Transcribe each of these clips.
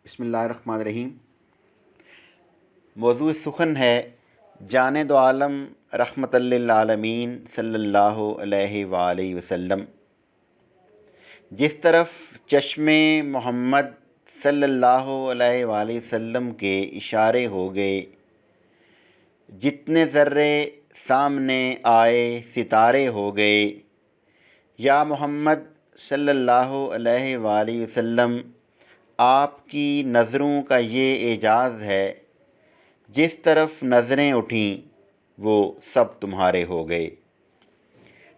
بسم اللہ الرحمن الرحیم۔ موضوع سخن ہے جان دو عالم رحمت للعالمین صلی اللہ علیہ وآلہ وسلم۔ جس طرف چشم محمد صلی اللہ علیہ وآلہ وسلم کے اشارے ہو گئے، جتنے ذرے سامنے آئے ستارے ہو گئے۔ یا محمد صلی اللہ علیہ وآلہ وسلم، آپ کی نظروں کا یہ اعجاز ہے، جس طرف نظریں اٹھیں وہ سب تمہارے ہو گئے۔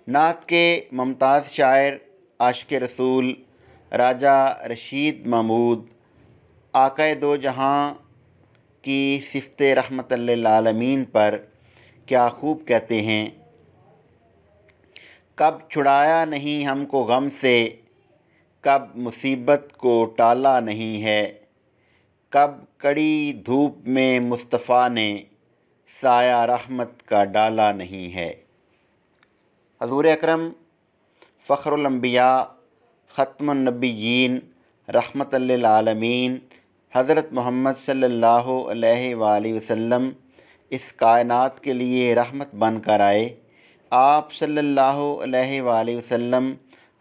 نعت کے ممتاز شاعر عاشق رسول راجہ رشید محمود آقائے دو جہاں کی صفت رحمت للعالمین پر کیا خوب کہتے ہیں: کب چھڑایا نہیں ہم کو غم سے، کب مصیبت کو ٹالا نہیں ہے، کب کڑی دھوپ میں مصطفیٰ نے سایہ رحمت کا ڈالا نہیں ہے۔ حضور اکرم فخر الانبیاء ختم النبیین رحمت للعالمین حضرت محمد صلی اللہ علیہ وآلہ وسلم اس کائنات کے لیے رحمت بن کر آئے۔ آپ صلی اللہ علیہ وآلہ وسلم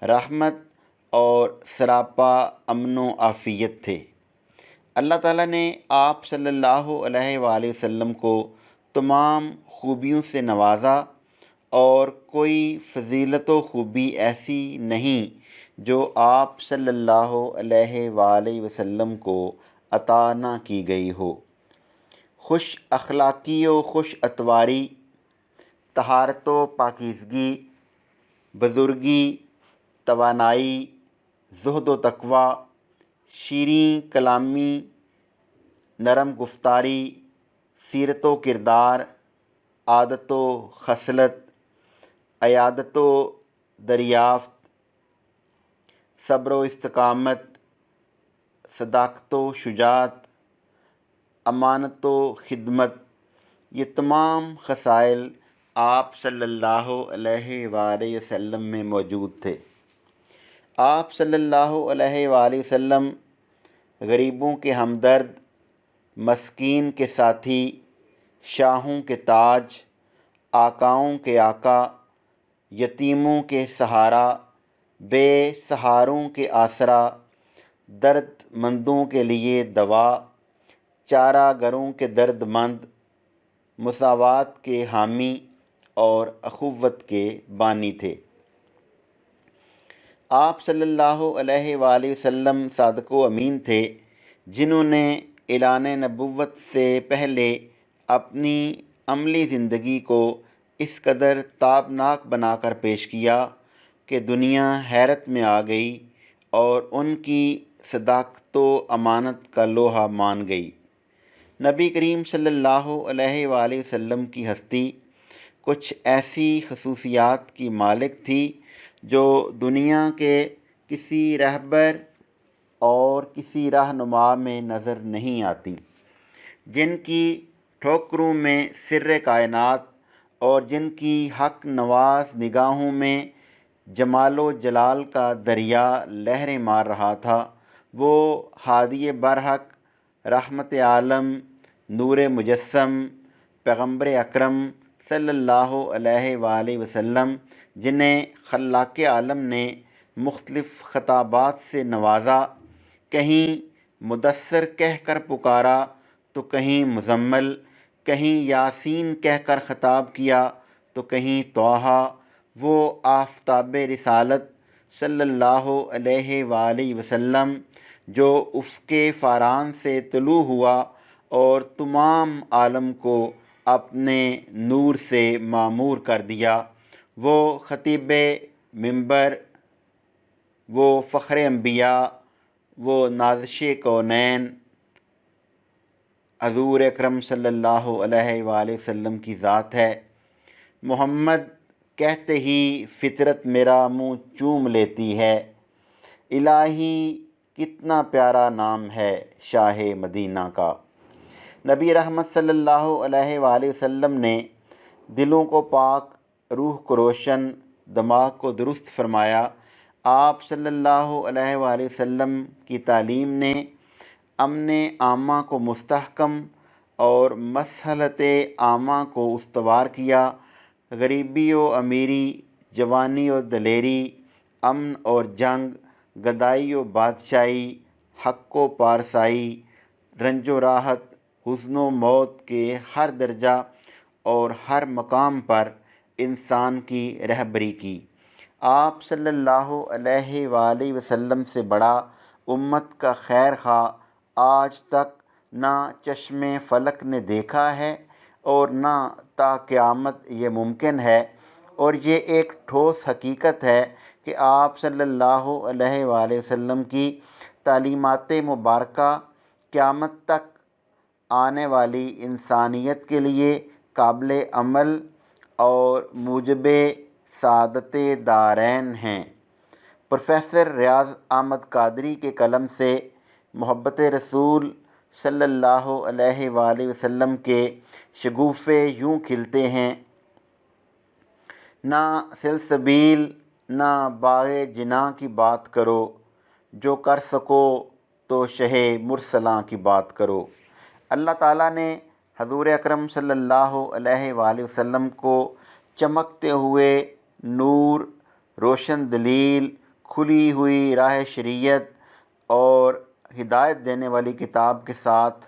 رحمت اور سراپا امن و عافیت تھے۔ اللہ تعالیٰ نے آپ صلی اللہ علیہ وآلہ وسلم کو تمام خوبیوں سے نوازا، اور کوئی فضیلت و خوبی ایسی نہیں جو آپ صلی اللہ علیہ وآلہ وسلم کو عطا نہ کی گئی ہو۔ خوش اخلاقی و خوش اتواری، طہارت و پاکیزگی، بزرگی، توانائی، زہد و تقویٰ، شیریں کلامی، نرم گفتاری، سیرت و کردار، عادت و خصلت، عیادت و دریافت، صبر و استقامت، صداقت و شجاعت، امانت و خدمت، یہ تمام خصائل آپ صلی اللہ علیہ وآلہ وسلم میں موجود تھے۔ آپ صلی اللہ علیہ وآلہ وسلم غریبوں کے ہمدرد، مسکین کے ساتھی، شاہوں کے تاج، آقاؤں کے آقا، یتیموں کے سہارا، بے سہاروں کے آسرا، درد مندوں کے لیے دوا، چارہ گروں کے درد مند، مساوات کے حامی اور اخوت کے بانی تھے۔ آپ صلی اللہ علیہ وآلہ وسلم صادق و امین تھے، جنہوں نے اعلان نبوت سے پہلے اپنی عملی زندگی کو اس قدر تابناک بنا کر پیش کیا کہ دنیا حیرت میں آ گئی اور ان کی صداقت و امانت کا لوہا مان گئی۔ نبی کریم صلی اللہ علیہ وآلہ وسلم کی ہستی کچھ ایسی خصوصیات کی مالک تھی جو دنیا کے کسی رہبر اور کسی رہنما میں نظر نہیں آتی، جن کی ٹھوکروں میں سر کائنات اور جن کی حق نواز نگاہوں میں جمال و جلال کا دریا لہریں مار رہا تھا، وہ ہادی برحق، رحمت عالم، نور مجسم، پیغمبر اکرم صلی اللہ علیہ وآلہ وسلم، جنہیں خلاق عالم نے مختلف خطابات سے نوازا، کہیں مدثر کہہ کر پکارا تو کہیں مزمل، کہیں یاسین کہہ کر خطاب کیا تو کہیں طٰہٰ، وہ آفتاب رسالت صلی اللہ علیہ وآلہ وسلم جو افق فاران سے طلوع ہوا اور تمام عالم کو اپنے نور سے معمور کر دیا، وہ خطیب منبر، وہ فخر انبیاء، وہ نازش کونین، حضور اکرم صلی اللہ علیہ وآلہ وسلم کی ذات ہے۔ محمد کہتے ہی فطرت میرا منہ چوم لیتی ہے، الہی کتنا پیارا نام ہے شاہ مدینہ کا۔ نبی رحمت صلی اللہ علیہ وآلہ وسلم نے دلوں کو پاک، روح کو روشن، دماغ کو درست فرمایا۔ آپ صلی اللہ علیہ وآلہ وسلم کی تعلیم نے امن عامہ کو مستحکم اور مصلحت عامہ کو استوار کیا۔ غریبی و امیری، جوانی و دلیری، امن اور جنگ، گدائی و بادشاہی، حق و پارسائی، رنج و راحت، حزن و موت کے ہر درجہ اور ہر مقام پر انسان کی رہبری کی۔ آپ صلی اللہ علیہ وآلہ وسلم سے بڑا امت کا خیر خواہ آج تک نہ چشم فلک نے دیکھا ہے اور نہ تا قیامت یہ ممکن ہے، اور یہ ایک ٹھوس حقیقت ہے کہ آپ صلی اللہ علیہ وآلہ وسلم کی تعلیمات مبارکہ قیامت تک آنے والی انسانیت کے لیے قابل عمل اور موجب سعادت دارین ہیں۔ پروفیسر ریاض احمد قادری کے قلم سے محبت رسول صلی اللہ علیہ وآلہ وسلم کے شگوفے یوں کھلتے ہیں: نہ سلسبیل نہ باغ جناں کی بات کرو، جو کر سکو تو شہ مرسلاں کی بات کرو۔ اللہ تعالیٰ نے حضور اکرم صلی اللہ علیہ وآلہ وسلم کو چمکتے ہوئے نور، روشن دلیل، کھلی ہوئی راہ شریعت اور ہدایت دینے والی کتاب کے ساتھ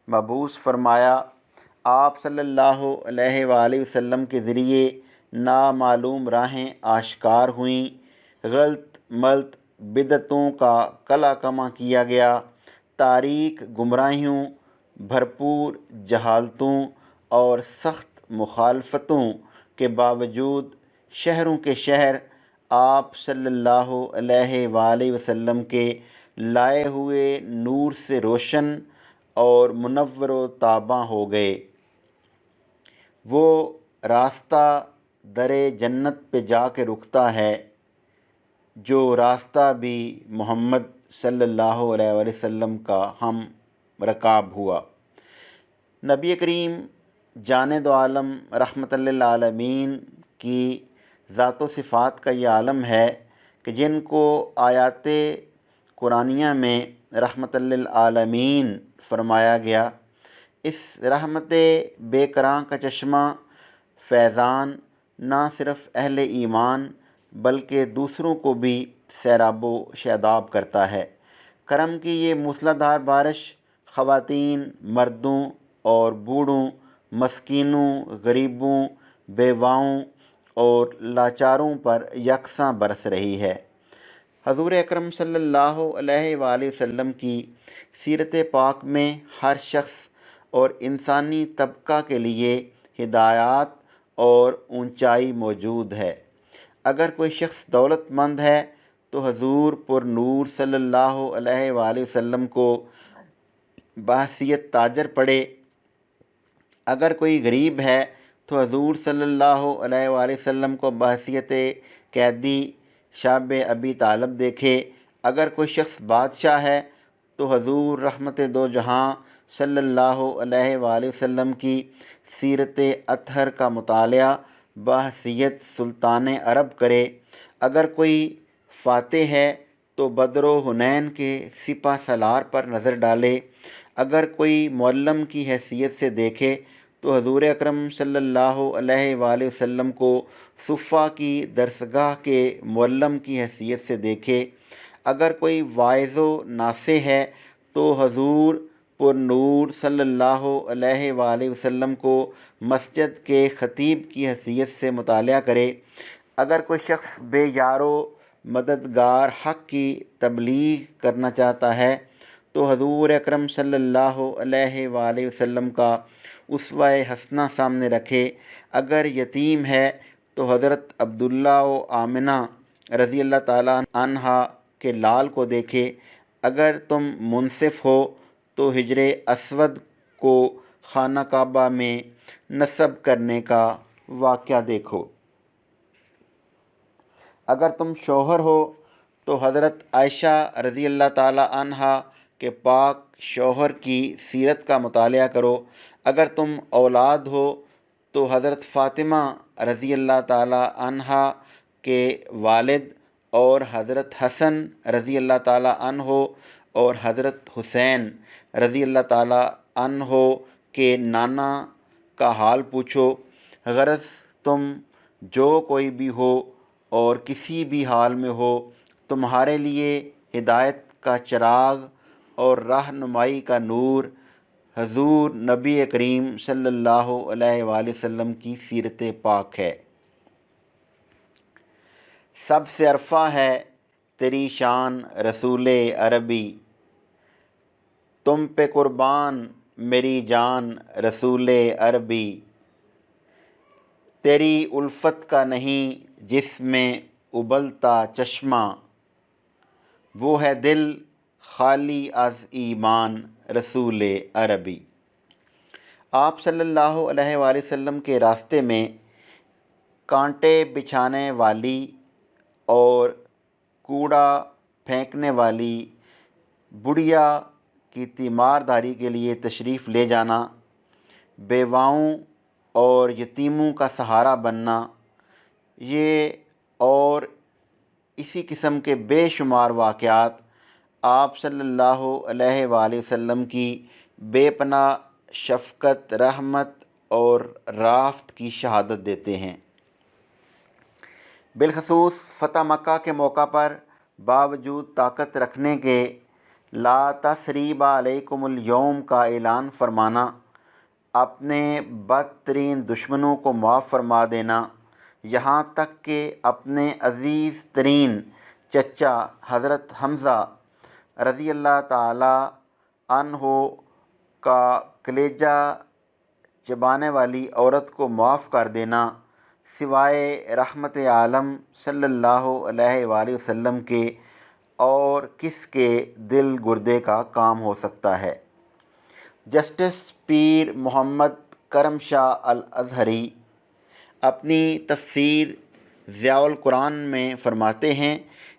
مبعوث فرمایا۔ آپ صلی اللہ علیہ وآلہ وسلم کے ذریعے نامعلوم راہیں آشکار ہوئیں، غلط ملط بدعتوں کا قلع کما کیا گیا، تاریک گمراہیوں، بھرپور جہالتوں اور سخت مخالفتوں کے باوجود شہروں کے شہر آپ صلی اللہ علیہ وآلہ وسلم کے لائے ہوئے نور سے روشن اور منور و تاباں ہو گئے۔ وہ راستہ در جنت پہ جا کے رکتا ہے جو راستہ بھی محمد صلی اللہ علیہ وآلہ وسلم کا ہم رکاب ہوا۔ نبی کریم جان دو عالم رحمت للعالمین کی ذات و صفات کا یہ عالم ہے کہ جن کو آیات قرآنیہ میں رحمت للعالمین فرمایا گیا، اس رحمت بے کراں کا چشمہ فیضان نہ صرف اہل ایمان بلکہ دوسروں کو بھی سیراب و شاداب کرتا ہے۔ کرم کی یہ موسلا دھار بارش خواتین، مردوں اور بوڑھوں، مسکینوں، غریبوں، بیواؤں اور لاچاروں پر یکساں برس رہی ہے۔ حضور اکرم صلی اللہ علیہ وآلہ وسلم کی سیرت پاک میں ہر شخص اور انسانی طبقہ کے لیے ہدایات اور اونچائی موجود ہے۔ اگر کوئی شخص دولت مند ہے تو حضور پر نور صلی اللہ علیہ وآلہ وسلم کو بحیثیت تاجر پڑھے۔ اگر کوئی غریب ہے تو حضور صلی اللہ علیہ وآلہ وسلم کو بحیثیت قیدی شاب ابی طالب دیکھے۔ اگر کوئی شخص بادشاہ ہے تو حضور رحمت دو جہاں صلی اللہ علیہ وآلہ وسلم کی سیرت اطہر کا مطالعہ بحیثیت سلطان عرب کرے۔ اگر کوئی فاتح ہے تو بدر و حنین کے سپہ سالار پر نظر ڈالے۔ اگر کوئی معلم کی حیثیت سے دیکھے تو حضور اکرم صلی اللہ علیہ وآلہ وسلم کو صفہ کی درسگاہ کے معلم کی حیثیت سے دیکھے۔ اگر کوئی واعظ و ناصح ہے تو حضور پر نور صلی اللہ علیہ وآلہ وسلم کو مسجد کے خطیب کی حیثیت سے مطالعہ کرے۔ اگر کوئی شخص بے یار و مددگار حق کی تبلیغ کرنا چاہتا ہے تو حضور اکرم صلی اللہ علیہ وآلہ وسلم کا اسوہ حسنہ سامنے رکھے۔ اگر یتیم ہے تو حضرت عبداللہ و آمنہ رضی اللہ تعالیٰ عنہا کے لال کو دیکھے۔ اگر تم منصف ہو تو حجر اسود کو خانہ کعبہ میں نصب کرنے کا واقعہ دیکھو۔ اگر تم شوہر ہو تو حضرت عائشہ رضی اللہ تعالیٰ عنہا کے پاک شوہر کی سیرت کا مطالعہ کرو۔ اگر تم اولاد ہو تو حضرت فاطمہ رضی اللہ تعالیٰ عنہا کے والد اور حضرت حسن رضی اللہ تعالیٰ عنہ اور حضرت حسین رضی اللہ تعالیٰ عنہ کے نانا کا حال پوچھو۔ غرض تم جو کوئی بھی ہو اور کسی بھی حال میں ہو، تمہارے لیے ہدایت کا چراغ اور رہنمائی کا نور حضور نبی کریم صلی اللہ علیہ وآلہ وسلم کی سیرت پاک ہے۔ سب سے عرفہ ہے تیری شان رسول عربی، تم پہ قربان میری جان رسول عربی۔ تیری الفت کا نہیں جس میں ابلتا چشمہ، وہ ہے دل خالی از ایمان رسول عربی۔ آپ صلی اللہ علیہ وآلہ وسلم کے راستے میں کانٹے بچھانے والی اور کوڑا پھینکنے والی بڑھیا کی تیمارداری کے لیے تشریف لے جانا، بیواؤں اور یتیموں کا سہارا بننا، یہ اور اسی قسم کے بے شمار واقعات آپ صلی اللہ علیہ وآلہ وسلم کی بے پناہ شفقت، رحمت اور رافت کی شہادت دیتے ہیں۔ بالخصوص فتح مکہ کے موقع پر باوجود طاقت رکھنے کے لا تثریب علیکم الیوم کا اعلان فرمانا، اپنے بدترین دشمنوں کو معاف فرما دینا، یہاں تک کہ اپنے عزیز ترین چچا حضرت حمزہ رضی اللہ تعالی عنہ کا کلیجہ چبانے والی عورت کو معاف کر دینا، سوائے رحمت عالم صلی اللہ علیہ وآلہ وسلم کے اور کس کے دل گردے کا کام ہو سکتا ہے۔ جسٹس پیر محمد کرم شاہ الازہری اپنی تفسیر ضیاء القرآن میں فرماتے ہیں،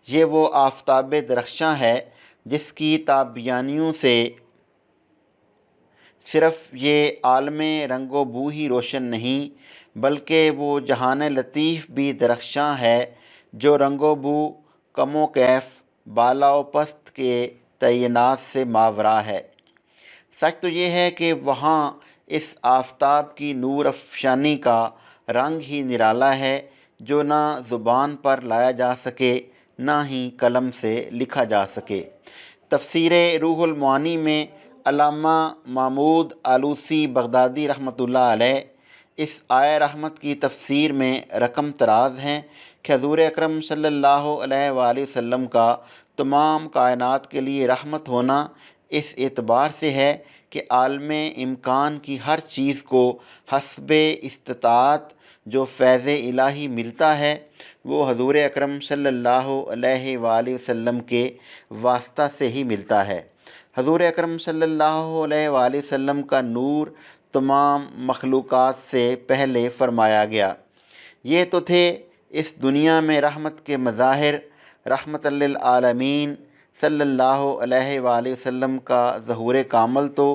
یہ وہ آفتاب درخشاں ہے جس کی تابیانیوں سے صرف یہ عالم رنگ و بو ہی روشن نہیں، بلکہ وہ جہان لطیف بھی درخشاں ہے جو رنگ و بو، کم و کیف، بالا و پست کے تعینات سے ماورا ہے۔ سچ تو یہ ہے کہ وہاں اس آفتاب کی نور افشانی کا رنگ ہی نرالا ہے جو نہ زبان پر لایا جا سکے، نہ ہی قلم سے لکھا جا سکے۔ تفسیر روح المعانی میں علامہ محمود آلوسی بغدادی رحمۃ اللہ علیہ اس آیہ رحمت کی تفسیر میں رقم تراز ہیں کہ حضور اکرم صلی اللہ علیہ وآلہ وسلم کا تمام کائنات کے لیے رحمت ہونا اس اعتبار سے ہے کہ عالم امکان کی ہر چیز کو حسب استطاعت جو فیض الہی ملتا ہے وہ حضور اکرم صلی اللہ علیہ وآلہ وسلم کے واسطہ سے ہی ملتا ہے۔ حضور اکرم صلی اللہ علیہ وآلہ وسلم کا نور تمام مخلوقات سے پہلے فرمایا گیا۔ یہ تو تھے اس دنیا میں رحمت کے مظاہر، رحمت للعالمین صلی اللہ علیہ وآلہ وسلم کا ظہور کامل تو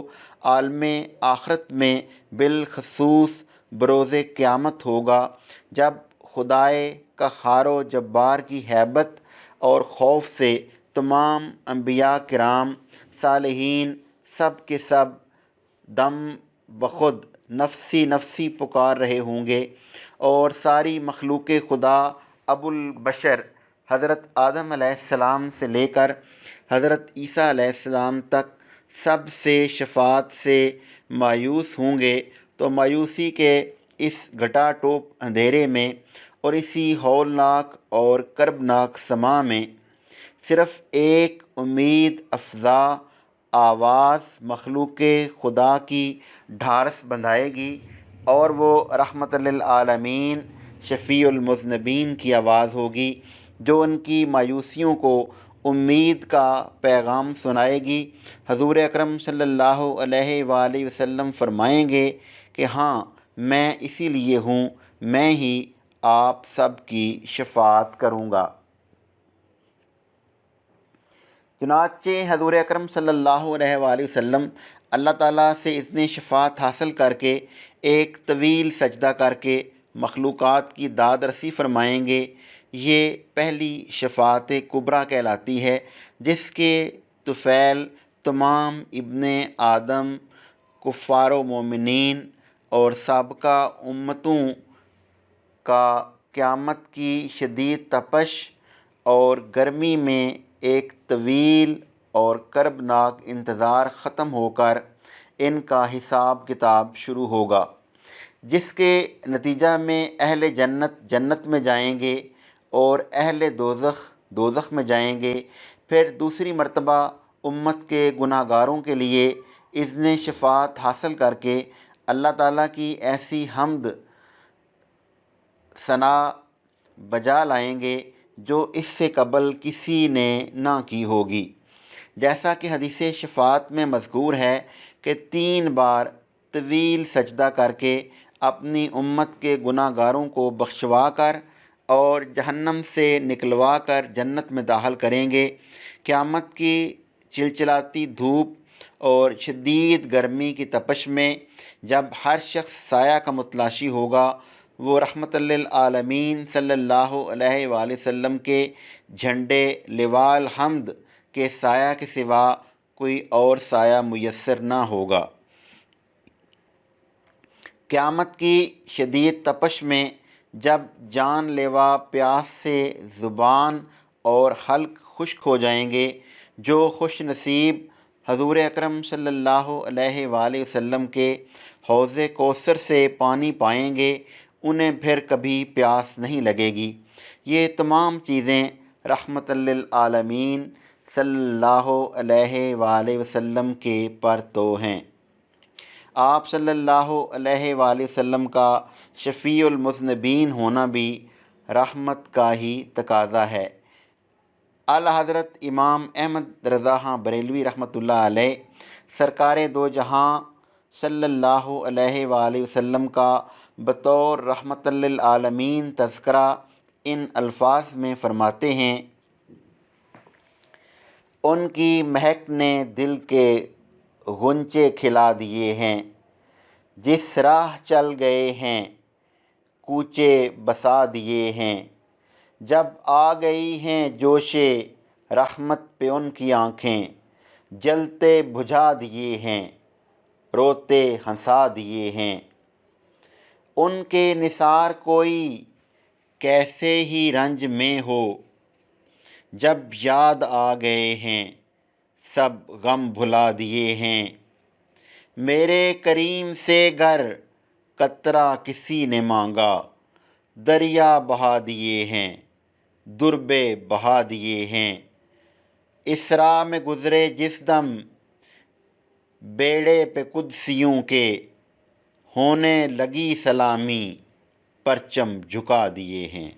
عالم آخرت میں بالخصوص بروز قیامت ہوگا، جب خدائے قہار و جبار کی ہیبت اور خوف سے تمام انبیاء کرام، صالحین سب کے سب دم بخود نفسی نفسی پکار رہے ہوں گے، اور ساری مخلوق خدا ابو البشر حضرت آدم علیہ السلام سے لے کر حضرت عیسیٰ علیہ السلام تک سب سے شفاعت سے مایوس ہوں گے، تو مایوسی کے اس گھٹا ٹوپ اندھیرے میں اور اسی ہولناک اور کربناک سما میں صرف ایک امید افزا آواز مخلوق خدا کی ڈھارس بندھائے گی، اور وہ رحمت للعالمین شفیع المذنبین کی آواز ہوگی جو ان کی مایوسیوں کو امید کا پیغام سنائے گی۔ حضور اکرم صلی اللہ علیہ وآلہ وسلم فرمائیں گے کہ ہاں میں اسی لیے ہوں، میں ہی آپ سب کی شفاعت کروں گا۔ چنانچہ حضور اکرم صلی اللہ علیہ وآلہ وسلم اللہ تعالیٰ سے اذن شفاعت حاصل کر کے ایک طویل سجدہ کر کے مخلوقات کی داد رسی فرمائیں گے۔ یہ پہلی شفاعت کبریٰ کہلاتی ہے، جس کے طفیل تمام ابن آدم کفار و مومنین اور سابقہ امتوں کا قیامت کی شدید تپش اور گرمی میں ایک طویل اور کربناک انتظار ختم ہو کر ان کا حساب کتاب شروع ہوگا، جس کے نتیجہ میں اہل جنت جنت میں جائیں گے اور اہل دوزخ دوزخ میں جائیں گے۔ پھر دوسری مرتبہ امت کے گناہ گاروں کے لیے اذن شفاعت حاصل کر کے اللہ تعالیٰ کی ایسی حمد ثنا بجا لائیں گے جو اس سے قبل کسی نے نہ کی ہوگی، جیسا کہ حدیث شفاعت میں مذکور ہے کہ 3 بار طویل سجدہ کر کے اپنی امت کے گناہ گاروں کو بخشوا کر اور جہنم سے نکلوا کر جنت میں داخل کریں گے۔ قیامت کی چلچلاتی دھوپ اور شدید گرمی کی تپش میں جب ہر شخص سایہ کا متلاشی ہوگا، وہ رحمت للعالمین صلی اللہ علیہ وآلہ وسلم کے جھنڈے لواء الحمد کے سایہ کے سوا کوئی اور سایہ میسر نہ ہوگا۔ قیامت کی شدید تپش میں جب جان لیوا پیاس سے زبان اور حلق خشک ہو جائیں گے، جو خوش نصیب حضور اکرم صلی اللہ علیہ وآلہ وسلم کے حوض کوثر سے پانی پائیں گے، انہیں پھر کبھی پیاس نہیں لگے گی۔ یہ تمام چیزیں رحمت للعالمین صلی اللہ علیہ وآلہ وسلم کے پرتو ہیں۔ آپ صلی اللہ علیہ وآلہ وسلم کا شفیع المذنبین ہونا بھی رحمت کا ہی تقاضا ہے۔ اعلیٰ حضرت امام احمد رضا خان بریلوی رحمۃ اللہ علیہ سرکار دو جہاں صلی اللہ علیہ وآلہ وسلم کا بطور رحمت للعالمین تذکرہ ان الفاظ میں فرماتے ہیں: ان کی مہک نے دل کے غنچے کھلا دیے ہیں، جس راہ چل گئے ہیں کوچے بسا دیے ہیں، جب آ گئی ہیں جوش رحمت پہ ان کی آنکھیں، جلتے بجھا دیے ہیں روتے ہنسا دیے ہیں۔ ان کے نثار کوئی کیسے ہی رنج میں ہو، جب یاد آ گئے ہیں سب غم بھلا دیے ہیں۔ میرے کریم سے گر قطرہ کسی نے مانگا، دریا بہا دیے ہیں دربے بہا دیے ہیں۔ اس راہ میں گزرے جس دم بیڑے پہ قدسیوں کے، ہونے لگی سلامی پرچم جھکا دیے ہیں۔